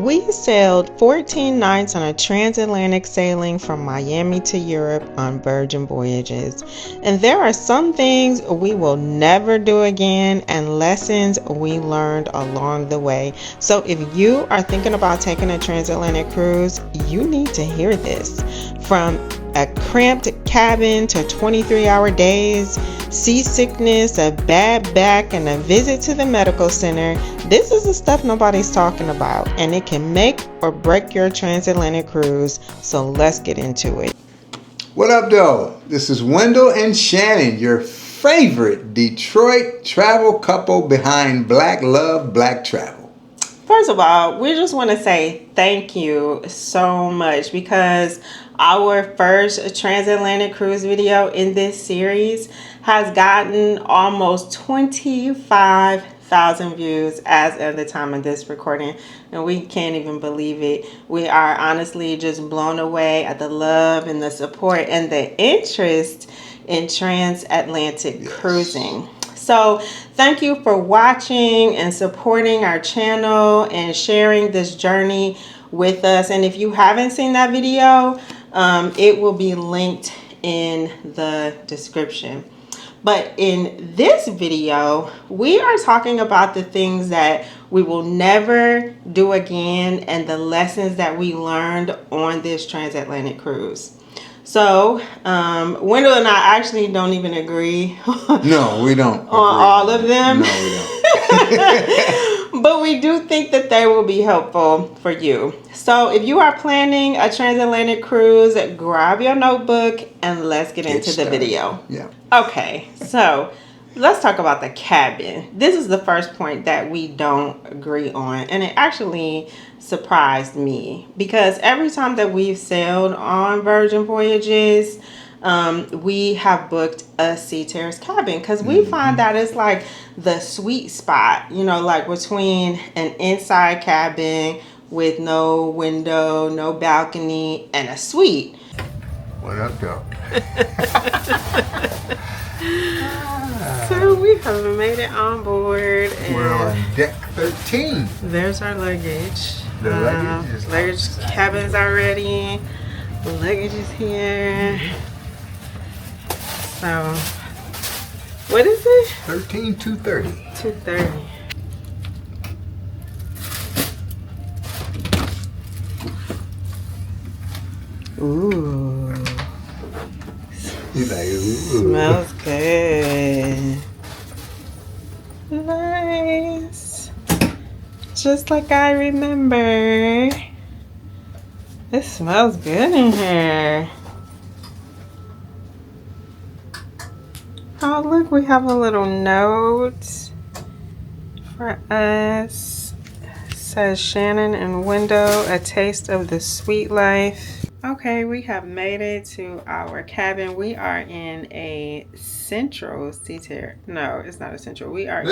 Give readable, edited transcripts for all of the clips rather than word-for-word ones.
We sailed 14 nights on a transatlantic sailing from Miami to Europe on Virgin Voyages. And there are some things we will never do again and lessons we learned along the way. So if you are thinking about taking a transatlantic cruise, you need to hear this. From a cramped cabin to 23-hour days, seasickness, a bad back, and a visit to the medical center, this is the stuff nobody's talking about, and it can make or break your transatlantic cruise. So let's get into it. What up, though? This is Wendell and Shannon, your favorite Detroit travel couple behind Black Love, Black Travel. First of all, we just want to say thank you so much because our first transatlantic cruise video in this series has gotten almost 25,000 views as of the time of this recording, and we can't even believe it. We are honestly just blown away at the love and the support and the interest in transatlantic cruising. So thank you for watching and supporting our channel and sharing this journey with us. And if you haven't seen that video, it will be linked in the description. But in this video, we are talking about the things that we will never do again and the lessons that we learned on this transatlantic cruise. So, Wendell and I actually don't even agree. No, we don't. On all of them. No, we don't. But we do think that they will be helpful for you. So if you are planning a transatlantic cruise, grab your notebook and let's get into the video. Yeah. Okay, so let's talk about the cabin. This is the first point that we don't agree on, and it actually surprised me because every time that we've sailed on Virgin Voyages, we have booked a sea terrace cabin because we find that it's like the sweet spot, you know, like between an inside cabin with no window, no balcony, and a suite. What up, though? So we have made it on board. And we're on deck 13. There's our luggage. The luggage cabin's already. The luggage is here. So, what is it? 13,230. 230. Ooh. He's like, ooh. Smells good. Nice. Just like I remember. It smells good in here. Oh, look, we have a little note for us. It says Shannon and Wendell, a taste of the sweet life. Okay, we have made it to our cabin. We are in a central sea terrace. No, it's not a central. We are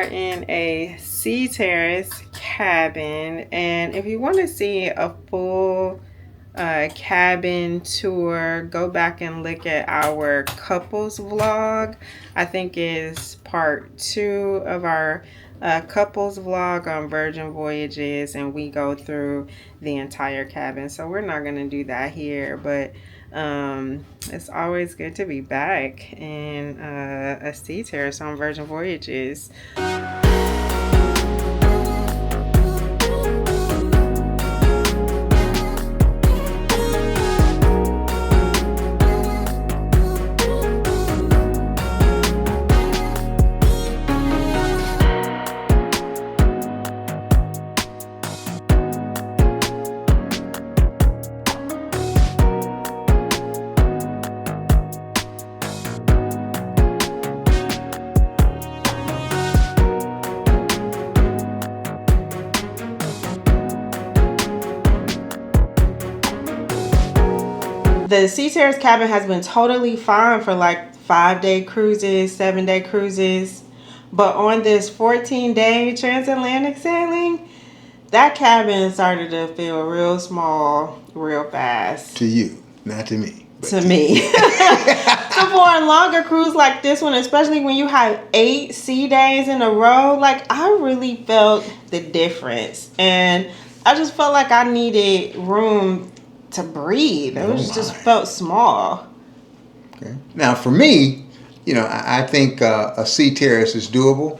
in a sea terrace cabin. And if you want to see a full cabin tour, go back and look at our couples vlog. I think is part 2 of our couples vlog on Virgin Voyages, and we go through the entire cabin. So we're not going to do that here, but it's always good to be back in a sea terrace on Virgin Voyages. The sea terrace cabin has been totally fine for like 5-day cruises, 7-day cruises. But on this 14-day transatlantic sailing, that cabin started to feel real small, real fast. To you, not to me. To me. So for a longer cruise like this one, especially when you have 8 sea days in a row, like I really felt the difference. And I just felt like I needed room to breathe. It was just felt small. Okay. Now for me, I think a sea terrace is doable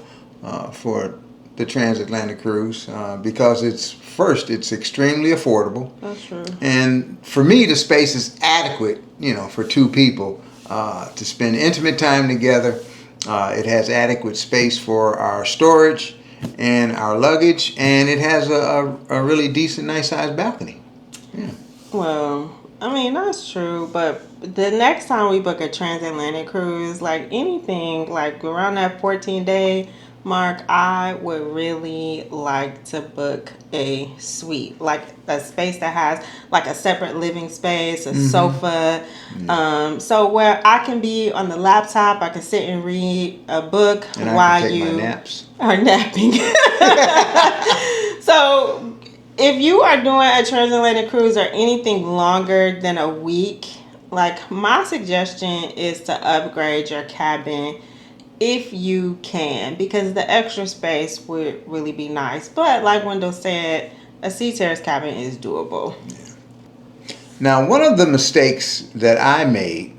for the transatlantic cruise because it's extremely affordable. That's true. And for me, the space is adequate, for 2 people to spend intimate time together. It has adequate space for our storage and our luggage, and it has a really decent, nice sized balcony. Yeah. Well, I mean, that's true, but the next time we book a transatlantic cruise, like anything, like around that 14-day mark, I would really like to book a suite, like a space that has like a separate living space, a sofa, so where I can be on the laptop, I can sit and read a book And while I can take you my naps. are napping. So if you are doing a transatlantic cruise or anything longer than a week, like my suggestion is to upgrade your cabin if you can, because the extra space would really be nice. But like Wendell said, a sea terrace cabin is doable. Yeah. Now, one of the mistakes that I made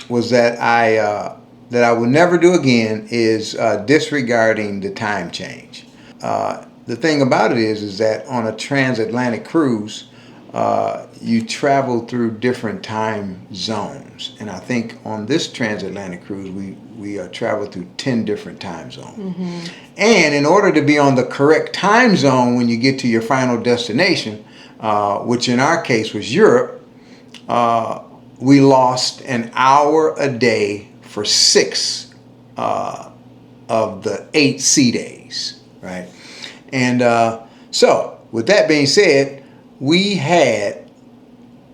was that I would never do again is disregarding the time change. The thing about it is that on a transatlantic cruise, you travel through different time zones, and I think on this transatlantic cruise we travel through 10 different time zones. And in order to be on the correct time zone when you get to your final destination, which in our case was Europe, we lost an hour a day for 6 of the 8 sea days, right? And so, with that being said, we had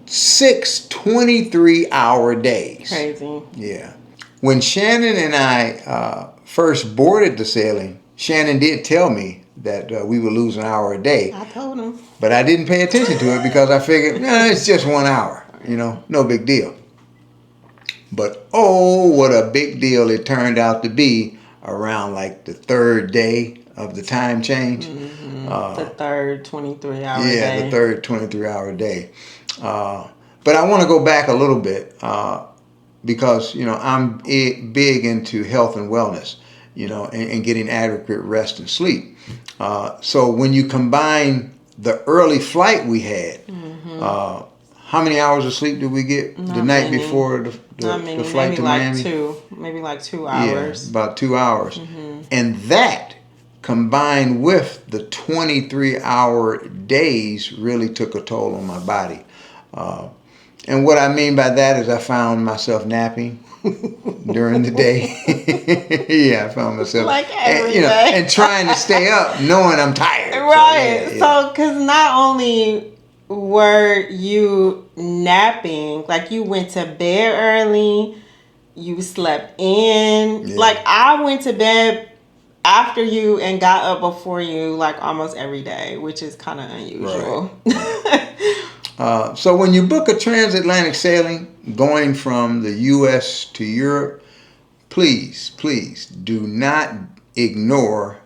6 23-hour days. Crazy. Yeah. When Shannon and I first boarded the sailing, Shannon did tell me that we would lose an hour a day. I told him. But I didn't pay attention to it because I figured, it's just 1 hour, no big deal. But oh, what a big deal it turned out to be around like the 3rd day of the time change. The third 23-hour day. Yeah, the third 23-hour day. But I want to go back a little bit because, I'm big into health and wellness, and getting adequate rest and sleep. So when you combine the early flight we had, how many hours of sleep did we get the night before the flight to Miami? Maybe like 2 hours. Yeah, about 2 hours. And that combined with the 23-hour days really took a toll on my body. And what I mean by that is I found myself napping during the day. Yeah, I found myself like every day. And trying to stay up knowing I'm tired. Right. So, because not only were you napping, like you went to bed early, you slept in. Yeah. Like I went to bed after you and got up before you, like almost every day, which is kind of unusual. Right. So when you book a transatlantic sailing going from the U.S. to Europe, please do not ignore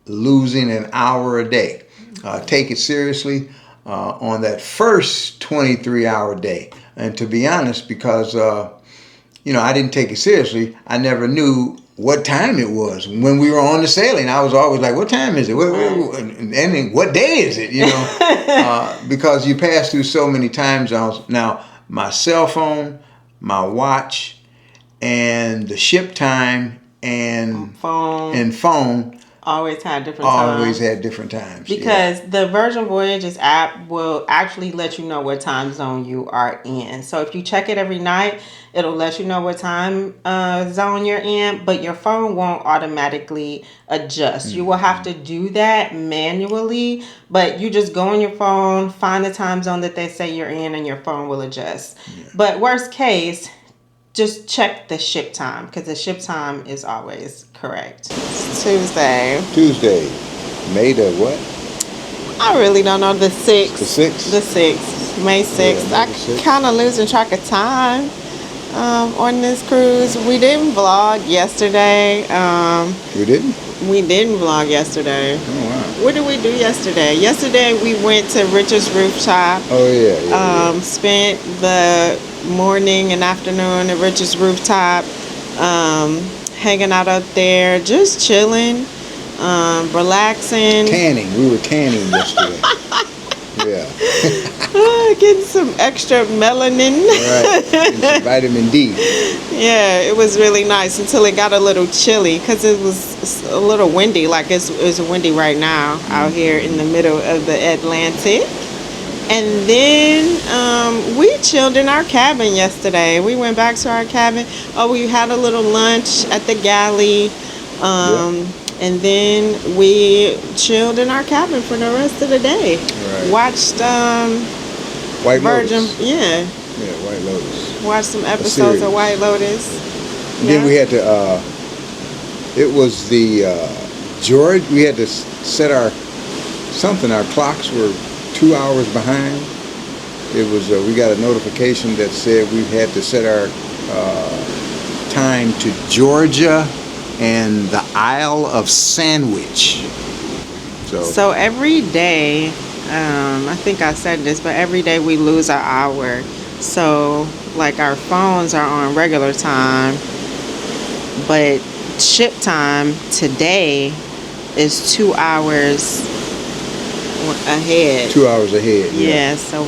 losing an hour a day. Take it seriously on that first 23-hour day. And to be honest, because I didn't take it seriously, I never knew what time it was. When we were on the sailing, I was always like, what time is it? And then what day is it? Because you pass through so many time zones. Now, my cell phone, my watch, and the ship time and phone always had different times. Always had different times. Because the Virgin Voyages app will actually let you know what time zone you are in. So if you check it every night, it'll let you know what time zone you're in, but your phone won't automatically adjust. You will have to do that manually, but you just go on your phone, find the time zone that they say you're in, and your phone will adjust. Yeah. But worst case, just check the ship time, because the ship time is always correct. It's Tuesday, May the what? I really don't know. The 6th. The 6th? The 6th. May 6th. Yeah, I kind of losing track of time. on this cruise. We didn't vlog yesterday. We didn't? We didn't vlog yesterday. Oh, wow. What did we do yesterday? Yesterday we went to Richard's Rooftop. Oh, yeah. Spent the morning and afternoon at Richard's Rooftop, hanging out up there, just chilling, relaxing. Tanning. We were tanning yesterday. Yeah. Getting some extra melanin. Right. And some vitamin D. Yeah, it was really nice until it got a little chilly because it was a little windy. Like it's windy right now out here in the middle of the Atlantic. And then we chilled in our cabin yesterday. We went back to our cabin. Oh, we had a little lunch at the galley. And then we chilled in our cabin for the rest of the day. Right. Watched White Virgin, Lotus. yeah. Yeah, White Lotus. Watched some episodes of White Lotus. Then we had to, it was the George, we had to set our clocks were 2 hours behind. It was, we got a notification that said we had to set our time to Georgia and the Isle of Sandwich. So every day, I think I said this, but every day we lose an hour. So like our phones are on regular time, but ship time today is 2 hours ahead. 2 hours ahead. Yeah. So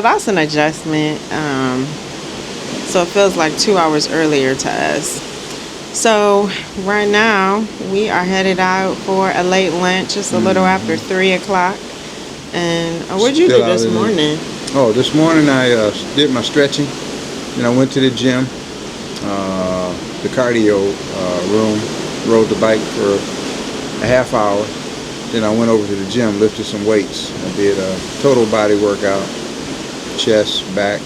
that's an adjustment. So it feels like 2 hours earlier to us. So right now we are headed out for a late lunch, just a little after 3 o'clock. And what'd you do this morning? This morning I did my stretching, and I went to the gym, the cardio room, rode the bike for a half hour. Then I went over to the gym, lifted some weights. I did a total body workout, chest, back,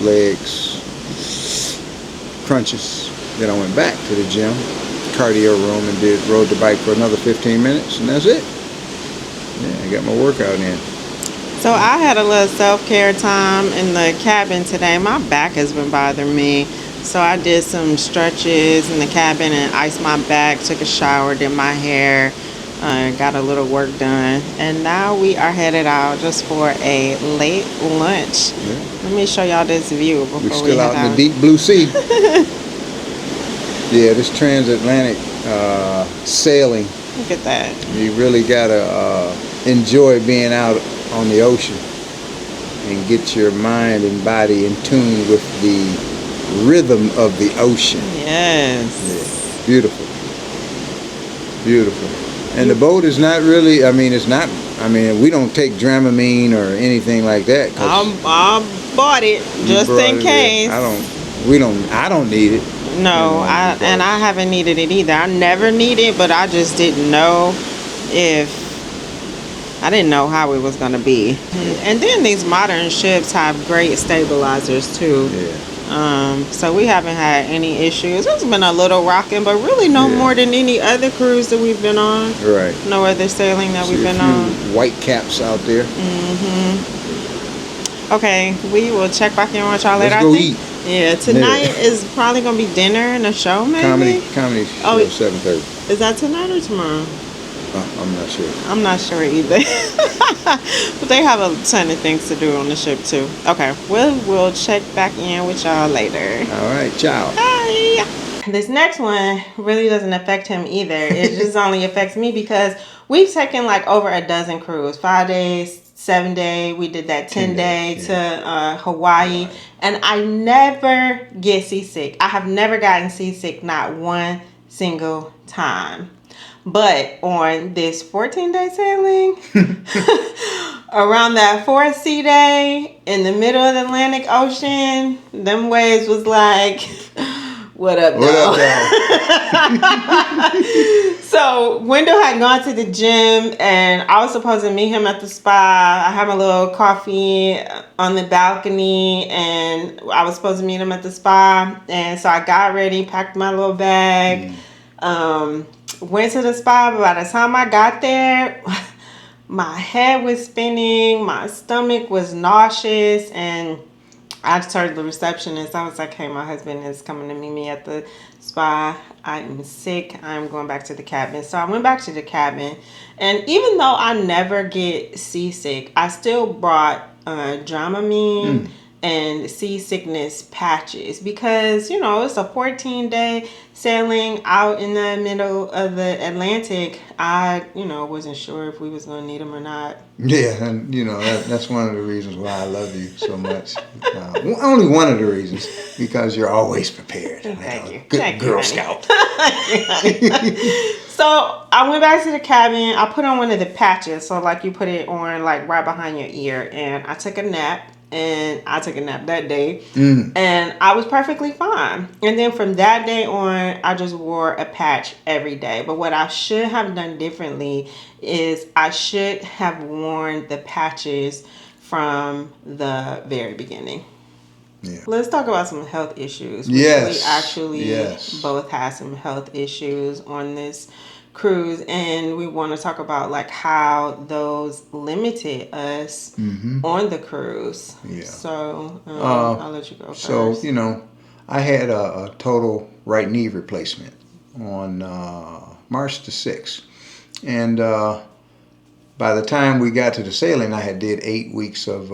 legs, crunches. Then I went back to the gym, cardio room, and rode the bike for another 15 minutes, and that's it. Yeah, I got my workout in. So I had a little self-care time in the cabin today. My back has been bothering me. So I did some stretches in the cabin and iced my back, took a shower, did my hair, got a little work done. And now we are headed out just for a late lunch. Yeah. Let me show y'all this view before we head out. We're still out in the deep blue sea. Yeah, this transatlantic sailing. Look at that. You really gotta enjoy being out on the ocean and get your mind and body in tune with the rhythm of the ocean. Yes. Yeah. Beautiful. Beautiful. And the boat is not really, we don't take Dramamine or anything like that. I bought it just in case. I don't need it. No, I haven't needed it either. I never need it, but I just didn't know I didn't know how it was going to be. And then these modern ships have great stabilizers too. Yeah. So we haven't had any issues. It's been a little rocking, but really no more than any other cruise that we've been on. Right. No other sailing that we've been on. White caps out there. Okay, we will check back in with y'all later. Let's go eat. Yeah, tonight is probably gonna be dinner and a show, maybe. Comedy show 7:30. Is that tonight or tomorrow? I'm not sure. I'm not sure either. But they have a ton of things to do on the ship too. Okay, we'll check back in with y'all later. All right, ciao. Bye. This next one really doesn't affect him either. It just only affects me because we've taken like over a dozen cruises, 5 days, 7 day. We did that 10-day to Hawaii. And I never get seasick. I have never gotten seasick, not one single time. But on this 14-day sailing, around that 4th sea day, in the middle of the Atlantic Ocean, them waves was like, what up, dog? So Wendell had gone to the gym, and I was supposed to meet him at the spa. I had a little coffee on the balcony, and I was supposed to meet him at the spa. And so I got ready, packed my little bag, went to the spa. But by the time I got there, my head was spinning, my stomach was nauseous, and I told the receptionist, I was like, hey, my husband is coming to meet me at the spa. I'm sick. I'm going back to the cabin. So I went back to the cabin. And even though I never get seasick, I still brought Dramamine and seasickness patches because, you know, it's a 14-day sailing out in the middle of the Atlantic. I, you know, wasn't sure if we was going to need them or not. Yeah, and you know that's one of the reasons why I love you so much. Only one of the reasons, because you're always prepared. Thank you. Good Thank Girl you, Scout. So I went back to the cabin. I put on one of the patches, so like you put it on like right behind your ear, and I took a nap. And I took a nap that day, and I was perfectly fine. And then from that day on, I just wore a patch every day. But what I should have done differently is I should have worn the patches from the very beginning. Yeah. Let's talk about some health issues. Yes. We actually both had some health issues on this cruise, and we want to talk about like how those limited us on the cruise. Yeah. So I'll let you go first. So, you know, I had a total right knee replacement on March the 6th. And by the time we got to the sailing, I had did 8 weeks of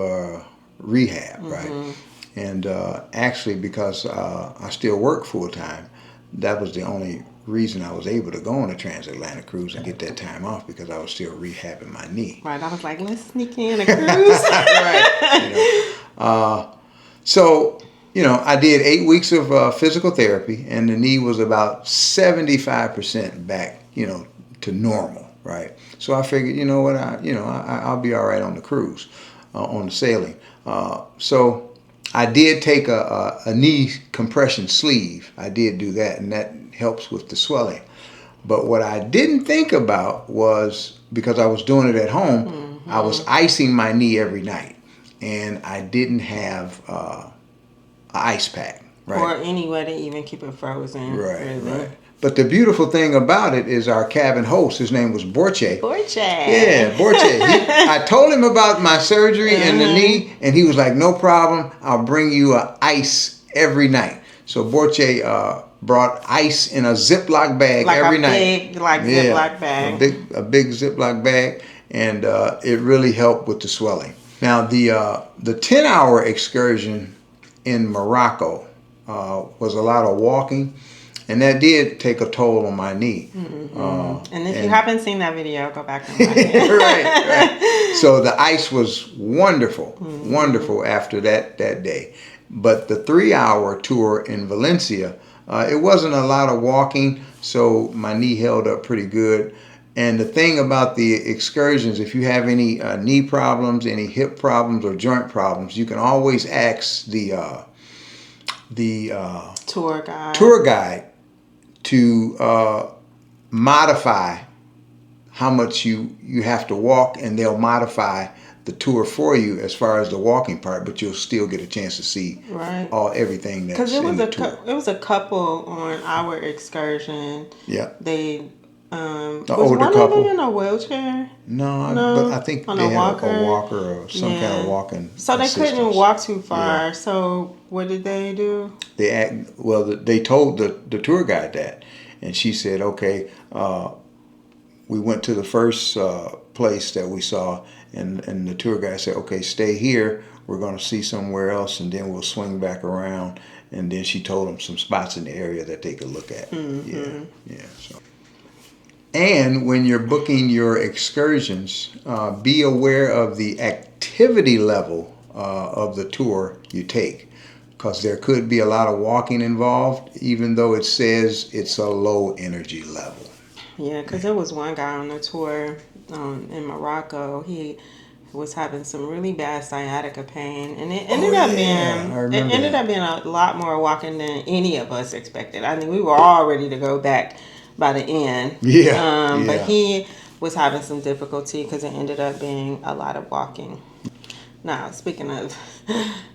rehab, right? And actually, because I still work full time, that was the only reason I was able to go on a transatlantic cruise and get that time off, because I was still rehabbing my knee. Right, I was like, let's sneak in a cruise. Right. You know, so, you know, I did 8 weeks of physical therapy, and the knee was about 75% back, you know, to normal, right? So I figured, you know what, I'll be all right on the cruise, on the sailing. So I did take a knee compression sleeve. I did do that, and that helps with the swelling. But what I didn't think about was, because I was doing it at home, I was icing my knee every night, and I didn't have an ice pack, right? Or any way to even keep it frozen. Right, really. right. But the beautiful thing about it is our cabin host, his name was Borche. Borche. Yeah, Borche. I told him about my surgery and the knee, and he was like, no problem, I'll bring you ice every night. So Borche brought ice in a Ziploc bag like every a night. Big, Ziploc bag. A big Ziploc bag, and it really helped with the swelling. Now, the 10-hour excursion in Morocco was a lot of walking, and that did take a toll on my knee. And if you haven't seen that video, go back and watch it. right. So the ice was wonderful, wonderful after that day. But the 3-hour tour in Valencia, it wasn't a lot of walking, so my knee held up pretty good. And the thing about the excursions, if you have any knee problems, any hip problems, or problems, you can always ask the tour guide to modify how much you have to walk, and they'll modify the tour for you as far as the walking part, but you'll still get a chance to see everything that's in the tour. It was a couple on our excursion. Yeah. They the was older one couple of them in a wheelchair? No, but I think on they had walker. a walker or some kind of walking. So they assistance. couldn't walk too far. Yeah. So what did they do? They told the tour guide that, and she said, okay, we went to the first place that we saw, and the tour guide said, okay, stay here. We're going to see somewhere else, and then we'll swing back around. And then she told them some spots in the area that they could look at. Yeah. So. And when you're booking your excursions, be aware of the activity level of the tour you take, because there could be a lot of walking involved, even though it says it's a low energy level. Yeah, because there was one guy on the tour in Morocco. He was having some really bad sciatica pain, and it ended up being a lot more walking than any of us expected. I mean, we were all ready to go back by the end. But he was having some difficulty because it ended up being a lot of walking. Now, speaking of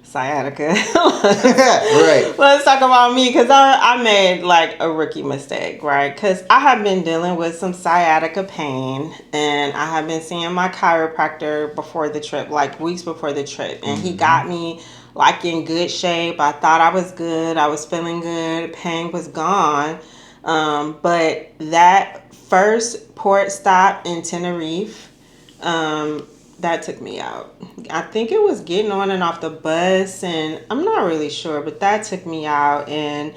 sciatica, right. Let's talk about me, because I made like a rookie mistake, right? Because I have been dealing with some sciatica pain, and I have been seeing my chiropractor before the trip, like weeks before the trip, and he got me like in good shape. I thought I was good. I was feeling good. Pain was gone. But that first port stop in Tenerife, that took me out. I think it was getting on and off the bus, and I'm not really sure, but that took me out. And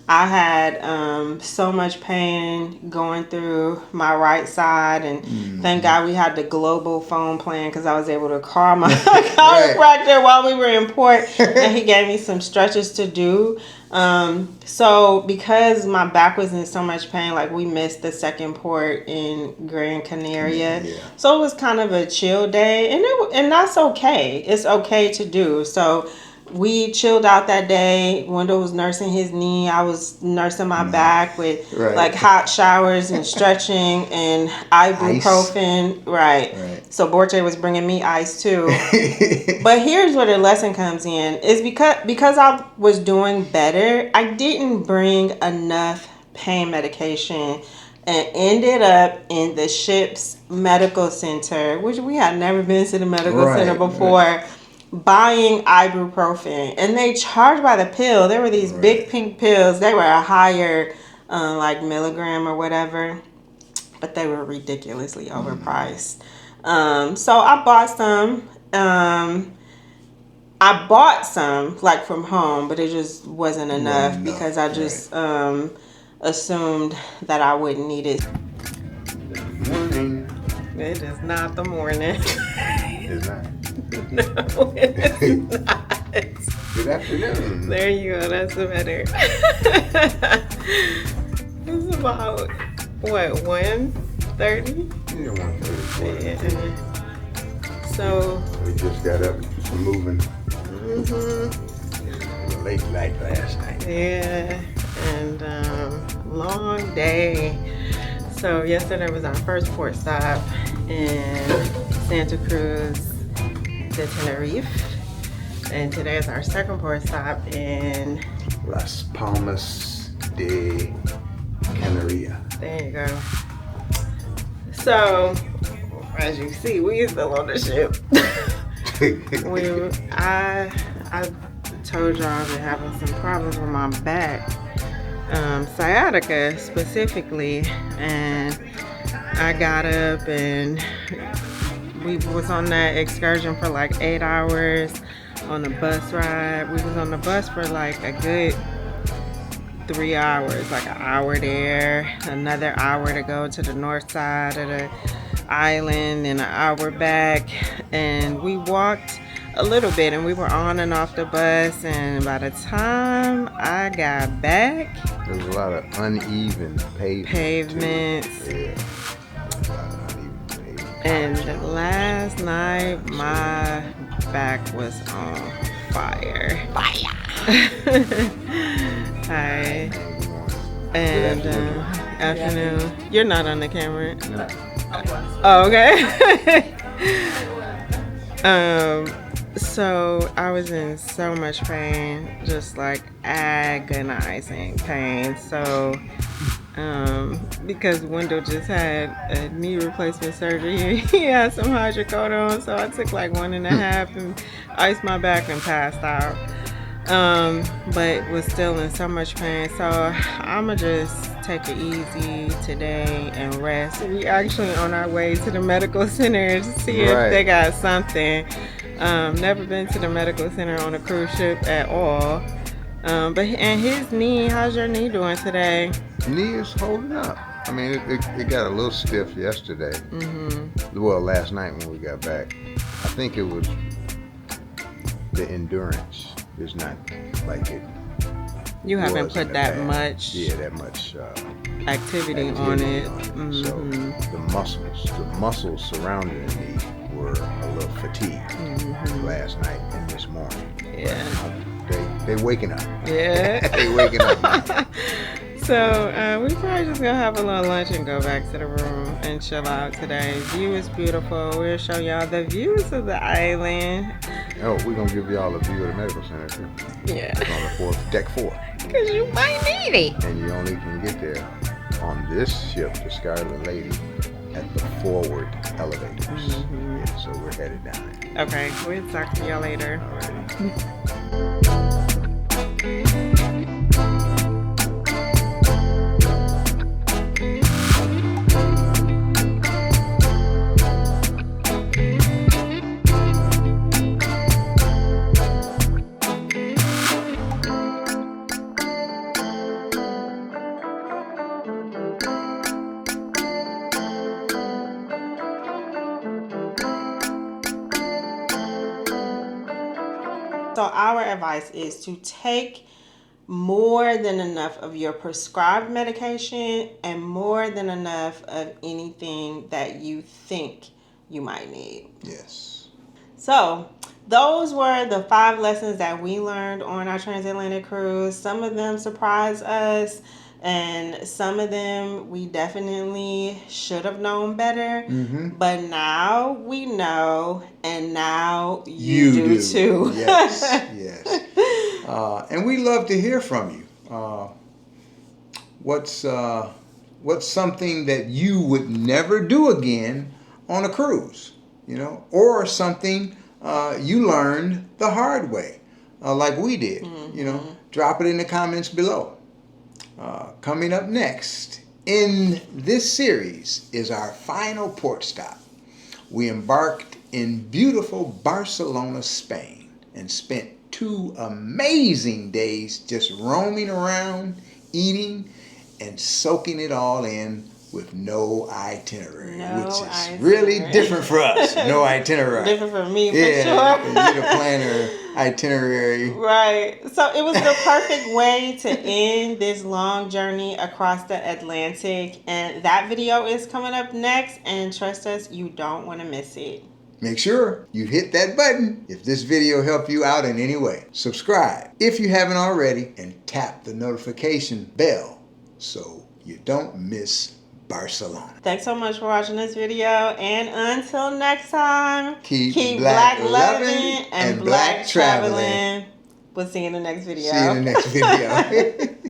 I had so much pain going through my right side, and thank God we had the global phone plan because I was able to call my chiropractor while we were in port, and he gave me some stretches to do. So because my back was in so much pain, like we missed the second port in Gran Canaria, so it was kind of a chill day, and that's okay. It's okay to do. So we chilled out that day. Wendell was nursing his knee. I was nursing my back with like hot showers and stretching and ibuprofen. Right. So Borche was bringing me ice too. But here's where the lesson comes in: is because I was doing better, I didn't bring enough pain medication and ended up in the ship's medical center, which we had never been to the medical center before. Buying ibuprofen, and they charged by the pill. There were these big pink pills. They were a higher like milligram or whatever, but they were ridiculously overpriced. So I bought some like from home, but it just wasn't enough because I just assumed that I wouldn't need it. Morning. It is not the morning. It's not. No, it's not. Good afternoon. There you go. That's better. It's about what, 1:30? Yeah, 1:30. Yeah. So we just got up from moving. Late night last night. Yeah, and long day. So yesterday was our first port stop in Santa Cruz de Tenerife, and today is our second port stop in Las Palmas de Canaria. There you go. So as you see, we still on the ship. I told y'all I've been having some problems with my back, sciatica specifically, and I got up and we was on that excursion for like 8 hours on the bus ride. We was on the bus for like a good 3 hours, like an hour there, another hour to go to the north side of the island, and an hour back. And we walked a little bit, and we were on and off the bus, and by the time I got back, there was a lot of uneven pavements. Yeah. And last night my back was on fire. Hi. And afternoon. You're not on the camera. No. Oh, okay. So I was in so much pain, just like agonizing pain. So because Wendell just had a knee replacement surgery, he had some hydrocodone, so I took like 1.5 and iced my back and passed out. But was still in so much pain, so I'ma just take it easy today and rest. We actually on our way to the medical center to see if they got something. Never been to the medical center on a cruise ship at all. But his knee, how's your knee doing today? Knee is holding up. I mean, it got a little stiff yesterday. Well, last night when we got back. I think it was the endurance is not like it. You haven't put that much. Yeah, that much activity on it. So the muscles surrounding the knee were a little fatigued last night and this morning. Yeah. They waking up. Yeah. They waking up now. So we probably just gonna have a little lunch and go back to the room and chill out today. View is beautiful. We'll show y'all the views of the island. Oh, we're gonna give y'all a view of the medical center too. Yeah. It's on the deck 4. Cause you might need it. And you only can get there on this ship, the Scarlet Lady, at the forward elevators. Yeah, so we're headed down there. Okay, we'll talk to y'all later. Alrighty. So our advice is to take more than enough of your prescribed medication and more than enough of anything that you think you might need. Yes. So those were the 5 lessons that we learned on our transatlantic cruise. Some of them surprised us, and some of them we definitely should have known better. But now we know, and now you do too. Yes, yes. And we love to hear from you. What's something that you would never do again on a cruise, or something you learned the hard way, like we did. Drop it in the comments below. Coming up next in this series is our final port stop. We embarked in beautiful Barcelona, Spain, and spent 2 amazing days just roaming around, eating, and soaking it all in with no itinerary, which is really different for us. No itinerary. Different for me, for sure. sure. You the planner itinerary. Right. So it was the perfect way to end this long journey across the Atlantic. And that video is coming up next. And trust us, you don't want to miss it. Make sure you hit that button if this video helped you out in any way. Subscribe if you haven't already, and tap the notification bell so you don't miss Barcelona. Thanks so much for watching this video, and until next time, keep black loving loving and black traveling. We'll see you in the next video. See you in the next video.